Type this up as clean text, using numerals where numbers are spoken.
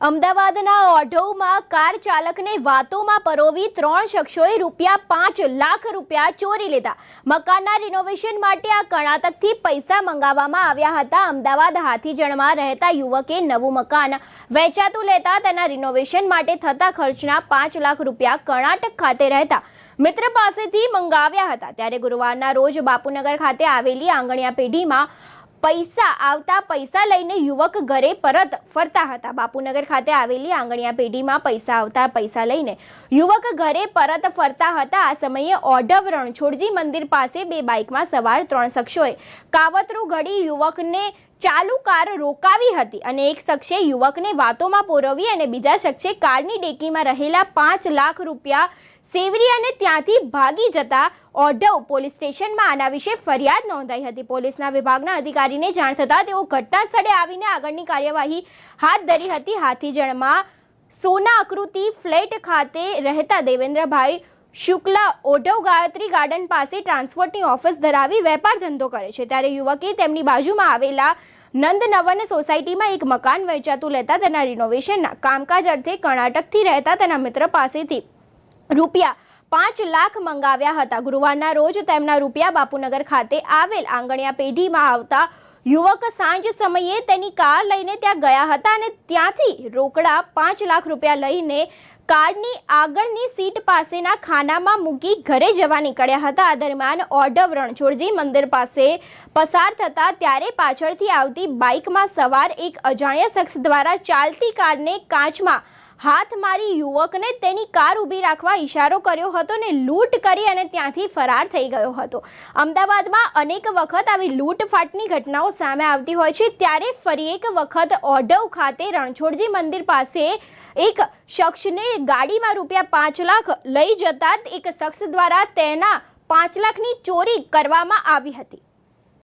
અમદાવાદના ઓઢવમાં કાર ચાલકને વાતોમાં પરોવી 3 શખ્સોએ ₹5 લાખ ચોરી લીધા। મકાનના રિનોવેશન માટે આ કર્ણાટકથી પૈસા મંગાવવામાં આવ્યા હતા। અમદાવાદ હાથીજણમાં રહેતા યુવકે નવું મકાન વેચાતું લેતા તેના રિનોવેશન માટે થતા ખર્ચના ₹5 લાખ કર્ણાટક ખાતે રહેતા મિત્ર પાસેથી મંગાવ્યા હતા। ત્યારે ગુરુવારના રોજ બાપુનગર ખાતે આવેલી આંગણિયા પેઢીમાં પૈસા લઈને યુવક ઘરે પરત ફરતા હતા। બાપુનગર ખાતે આવેલી આંગણિયા પેઢીમાં પૈસા લઈને યુવક ઘરે પરત ફરતા હતા। આ સમયે ઓઢવ રણછોડજી મંદિર પાસે 2 બાઇકમાં સવાર 3 શખ્સોએ કાવતરું ઘડી યુવકને ચાલુ કાર રોકાવી હતી અને એક શખ્સે યુવકને વાતોમાં પોરવી અને બીજા શખ્સે કારની ડેકીમાં રહેલા ₹5 લાખ સેવરી અને ત્યાંથી ભાગી જતા ઓઢવ પોલીસ સ્ટેશનમાં આના વિશે ફરિયાદ નોંધાઈ હતી। પોલીસના વિભાગના અધિકારીને જાણ થતાં તેઓ ઘટના સ્થળે આવીને આગળની કાર્યવાહી હાથ ધરી હતી। હાથીજણમાં સોના આકૃતિ ફ્લેટ ખાતે રહેતા દેવેન્દ્રભાઈ શુક્લા ઓઢવ ગાયત્રી ગાર્ડન પાસે ટ્રાન્સપોર્ટની ઓફિસ ધરાવી વેપાર ધંધો કરે છે। ત્યારે યુવકે તેમની બાજુમાં આવેલા નંદનવન સોસાયટીમાં એક મકાન વેચાતું લેતા તેના રિનોવેશનના કામકાજ અર્થે કર્ણાટકથી રહેતા તેના મિત્ર પાસેથી ₹5 લાખ મંગાવ્યા હતા। ગુરુવારના રોજ તેમના રૂપિયા બાપુનગર ખાતે આવેલ આંગણિયા પેઢીમાં આવતા યુવક સાંજ સમયે તેની કાર લઈને ત્યાં ગયા હતા અને ત્યાંથી રોકડા ₹5 લાખ લઈને કારની આગળની સીટ પાસેના ખાનામાં મૂકી ઘરે જવા નીકળ્યા હતા। આ દરમિયાન ઓઢવ રણછોડજી મંદિર પાસે પસાર થતા ત્યારે પાછળથી આવતી બાઇકમાં સવાર એક અજાણ્યા શખ્સ દ્વારા ચાલતી કારને કાચમાં હાથ મારી યુવકને તેની કાર ઊભી રાખવા ઈશારો કર્યો હતો ને લૂંટ કરી અને ત્યાંથી ફરાર થઈ ગયો હતો। અમદાવાદમાં અનેક વખત આવી લૂંટફાટની ઘટનાઓ સામે આવતી હોય છે, ત્યારે ફરી એક વખત ઓઢવ ખાતે રણછોડજી મંદિર પાસે એક શખ્સને ગાડીમાં ₹5 લાખ લઈ જતા એક શખ્સ દ્વારા તેના ₹5 લાખની ચોરી કરવામાં આવી હતી।